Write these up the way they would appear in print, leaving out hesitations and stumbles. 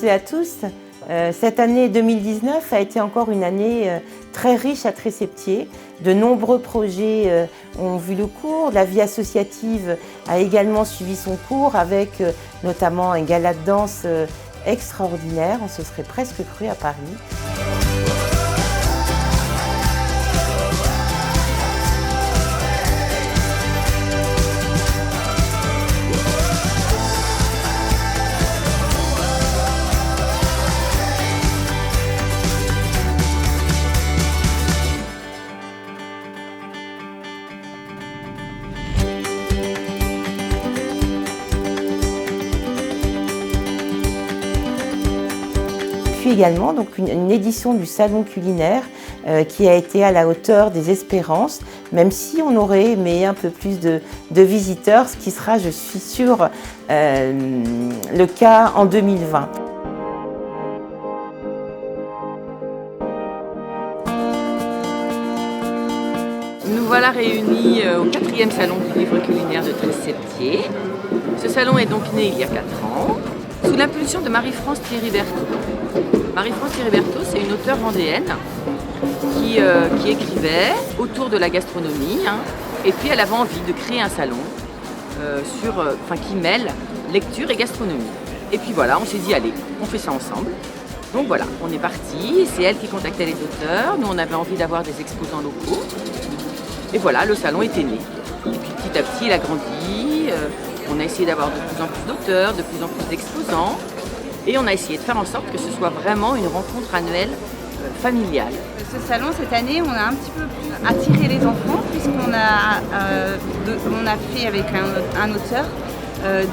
et à tous. Cette année 2019 a été encore une année très riche à Tresseptier. De nombreux projets ont vu le cours. La vie associative a également suivi son cours avec notamment un gala de danse extraordinaire. On se serait presque cru à Paris. Également donc une édition du salon culinaire qui a été à la hauteur des espérances, même si on aurait aimé un peu plus de visiteurs, ce qui sera, je suis sûre, le cas en 2020. Nous voilà réunis au 4e salon du livre culinaire de Tresseptier. Ce salon est donc né il y a 4 ans, sous l'impulsion de Marie-France Thierry-Berthaud. Marie-France Thierry-Berthaud, c'est une auteure vendéenne qui écrivait autour de la gastronomie, et puis elle avait envie de créer un salon qui mêle lecture et gastronomie. Et puis voilà, on s'est dit allez, on fait ça ensemble. Donc voilà, on est parti, c'est elle qui contactait les auteurs, nous on avait envie d'avoir des exposants locaux. Et voilà, le salon était né. Et puis petit à petit, il a grandi, on a essayé d'avoir de plus en plus d'auteurs, de plus en plus d'exposants. Et on a essayé de faire en sorte que ce soit vraiment une rencontre annuelle familiale. Ce salon, cette année, on a un petit peu attiré les enfants puisqu'on a fait avec un auteur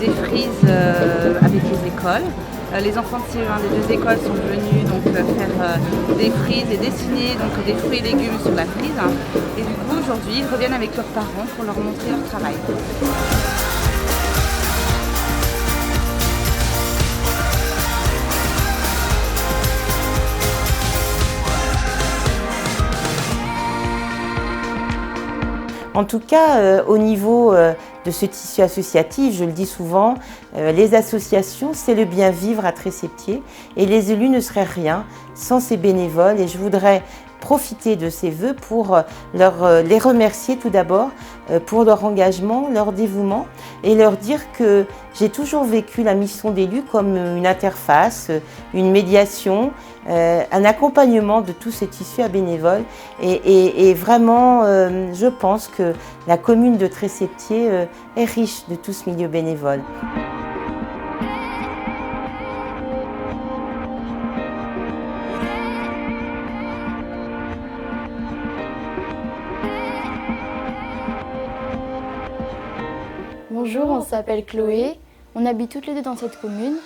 des frises avec les écoles. Les enfants des 2 écoles sont venus faire des frises et dessiner des fruits et légumes sur la frise. Et du coup, aujourd'hui, ils reviennent avec leurs parents pour leur montrer leur travail. En tout cas, au niveau de ce tissu associatif, je le dis souvent, les associations, c'est le bien vivre à Tresseptier et les élus ne seraient rien sans ces bénévoles. Et je voudrais profiter de ces vœux pour les remercier tout d'abord pour leur engagement, leur dévouement et leur dire que j'ai toujours vécu la mission d'élu comme une interface, une médiation, un accompagnement de tout ce tissu à bénévoles et vraiment je pense que la commune de Tresseptier est riche de tout ce milieu bénévole. Bonjour, on s'appelle Chloé, on habite toutes les deux dans cette commune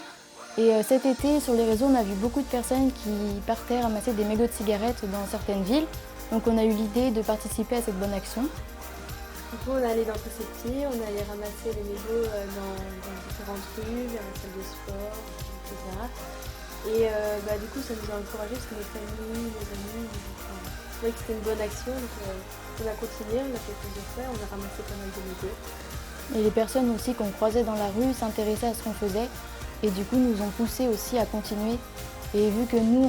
et cet été sur les réseaux on a vu beaucoup de personnes qui partaient ramasser des mégots de cigarettes dans certaines villes, donc on a eu l'idée de participer à cette bonne action. Du coup on est allé dans Tresseptier, on est allé ramasser les mégots dans différentes rues, vers la salle de sport, etc. Et du coup ça nous a encouragés parce que nos familles, nos amis, on trouvait que c'était une bonne action, donc on a continué, on a fait plusieurs fois, on a ramassé pas mal de mégots. Et les personnes aussi qu'on croisait dans la rue s'intéressaient à ce qu'on faisait et du coup nous ont poussé aussi à continuer. Et vu que nous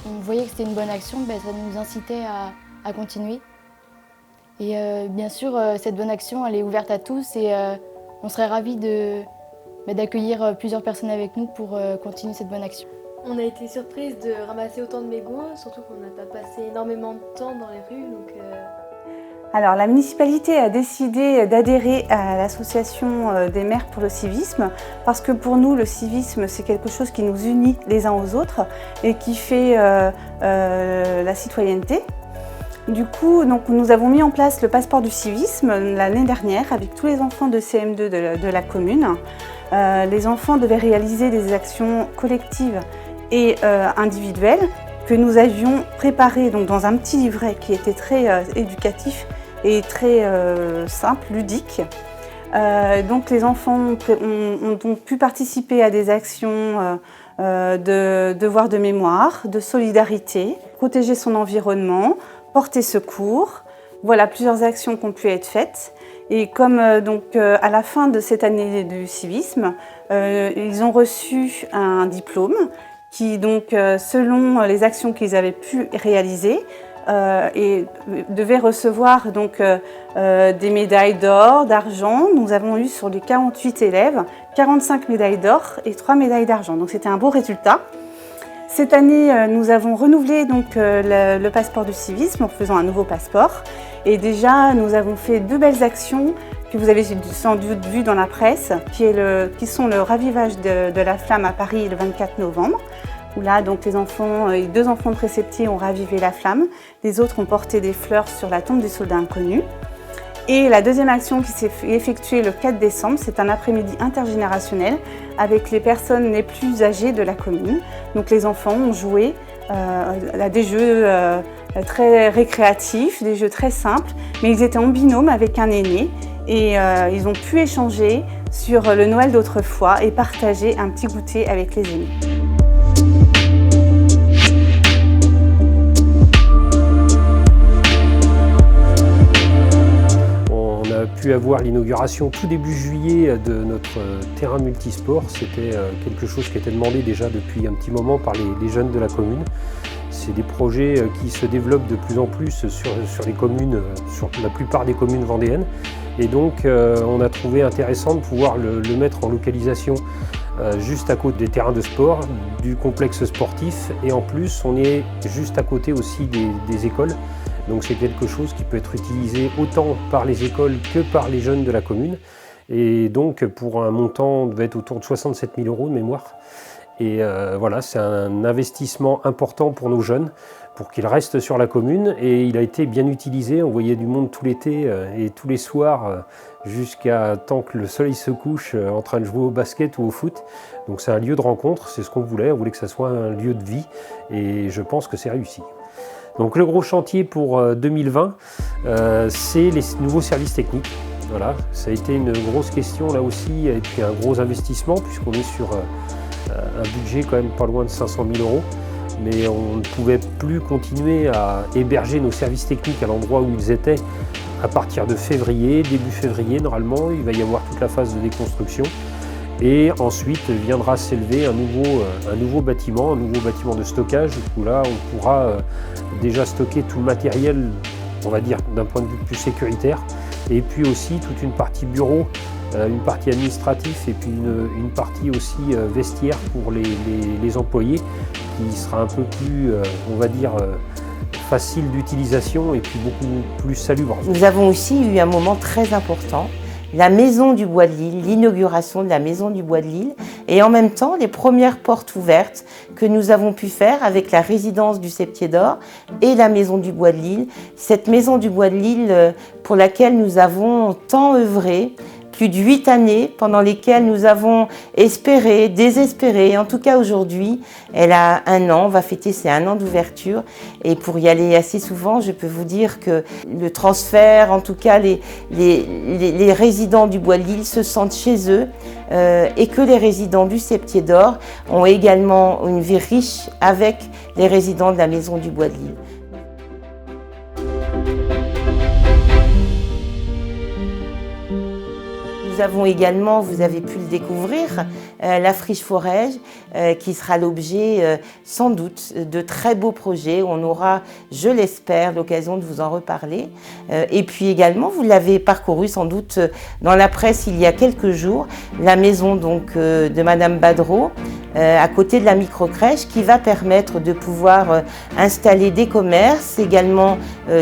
on voyait que c'était une bonne action, ça nous incitait à continuer. Et bien sûr cette bonne action elle est ouverte à tous et on serait ravis d'accueillir plusieurs personnes avec nous pour continuer cette bonne action. On a été surprise de ramasser autant de mégots, surtout qu'on n'a pas passé énormément de temps dans les rues. Alors, la municipalité a décidé d'adhérer à l'association des maires pour le civisme parce que pour nous, le civisme, c'est quelque chose qui nous unit les uns aux autres et qui fait la citoyenneté. Du coup, nous avons mis en place le passeport du civisme l'année dernière avec tous les enfants de CM2 de la commune. Les enfants devaient réaliser des actions collectives et individuelles que nous avions préparées dans un petit livret qui était très éducatif et très simple, ludique. Donc les enfants ont donc pu participer à des actions de devoir de mémoire, de solidarité, protéger son environnement, porter secours, Voilà plusieurs actions qui ont pu être faites. Et comme à la fin de cette année du civisme, ils ont reçu un diplôme qui, selon les actions qu'ils avaient pu réaliser, devaient recevoir des médailles d'or, d'argent. Nous avons eu sur les 48 élèves 45 médailles d'or et 3 médailles d'argent. Donc c'était un beau résultat. Cette année, nous avons renouvelé le passeport du civisme en faisant un nouveau passeport. Et déjà, nous avons fait 2 belles actions que vous avez sans doute vues dans la presse, qui sont le ravivage de la flamme à Paris le 24 novembre, où là, les 2 enfants de Tresseptier ont ravivé la flamme. Les autres ont porté des fleurs sur la tombe du soldat inconnu. Et la deuxième action qui s'est effectuée le 4 décembre, c'est un après-midi intergénérationnel avec les personnes les plus âgées de la commune. Donc les enfants ont joué à des jeux très récréatifs, des jeux très simples, mais ils étaient en binôme avec un aîné et ils ont pu échanger sur le Noël d'autrefois et partager un petit goûter avec les aînés. Pu avoir l'inauguration tout début juillet de notre terrain multisport. C'était quelque chose qui était demandé déjà depuis un petit moment par les jeunes de la commune. C'est des projets qui se développent de plus en plus sur les communes, sur la plupart des communes vendéennes. Et donc on a trouvé intéressant de pouvoir le mettre en localisation juste à côté des terrains de sport, du complexe sportif, et en plus on est juste à côté aussi des écoles. Donc c'est quelque chose qui peut être utilisé autant par les écoles que par les jeunes de la commune. Et donc pour un montant, on devait être autour de 67 000 € de mémoire. Et voilà, c'est un investissement important pour nos jeunes, pour qu'ils restent sur la commune. Et il a été bien utilisé, on voyait du monde tout l'été et tous les soirs jusqu'à temps que le soleil se couche en train de jouer au basket ou au foot. Donc c'est un lieu de rencontre, c'est ce qu'on voulait, on voulait que ça soit un lieu de vie et je pense que c'est réussi. Donc le gros chantier pour 2020, c'est les nouveaux services techniques. Voilà, ça a été une grosse question là aussi, et puis un gros investissement, puisqu'on est sur un budget quand même pas loin de 500 000 €. Mais on ne pouvait plus continuer à héberger nos services techniques à l'endroit où ils étaient à partir de février, début février normalement. Il va y avoir toute la phase de déconstruction. Et ensuite viendra s'élever un nouveau bâtiment de stockage, où là on pourra déjà stocker tout le matériel, on va dire d'un point de vue plus sécuritaire, et puis aussi toute une partie bureau, une partie administrative et puis une partie aussi vestiaire pour les employés, qui sera un peu plus, on va dire, facile d'utilisation et puis beaucoup plus salubre. Nous avons aussi eu un moment très important, la Maison du Bois de Lille, l'inauguration de la Maison du Bois de Lille, et en même temps les premières portes ouvertes que nous avons pu faire avec la résidence du Septier d'Or et la Maison du Bois de Lille. Cette Maison du Bois de Lille pour laquelle nous avons tant œuvré, plus de 8 années pendant lesquelles nous avons espéré, désespéré. En tout cas aujourd'hui, elle a 1 an, on va fêter ses 1 an d'ouverture. Et pour y aller assez souvent, je peux vous dire que le transfert, en tout cas les résidents du Bois de Lille se sentent chez eux et que les résidents du Septier d'Or ont également une vie riche avec les résidents de la Maison du Bois de Lille. Nous avons également, vous avez pu le découvrir, la friche Forège qui sera l'objet sans doute de très beaux projets. On aura, je l'espère, l'occasion de vous en reparler. Et puis également, vous l'avez parcouru sans doute dans la presse il y a quelques jours, la maison donc, de Madame Badreau, à côté de la microcrèche, qui va permettre de pouvoir installer des commerces, également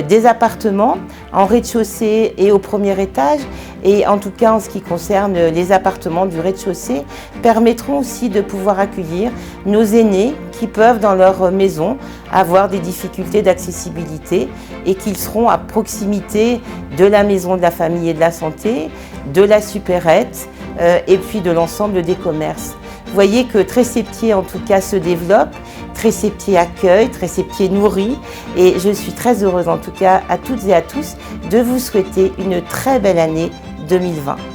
des appartements en rez-de-chaussée et au premier étage. Et en tout cas, en ce qui concerne les appartements du rez-de-chaussée, permettront aussi de pouvoir accueillir nos aînés qui peuvent dans leur maison avoir des difficultés d'accessibilité et qu'ils seront à proximité de la maison de la famille et de la santé, de la supérette et puis de l'ensemble des commerces. Vous voyez que Tresseptier en tout cas se développe, Tresseptier accueille, Tresseptier nourrit, et je suis très heureuse en tout cas à toutes et à tous de vous souhaiter une très belle année 2020.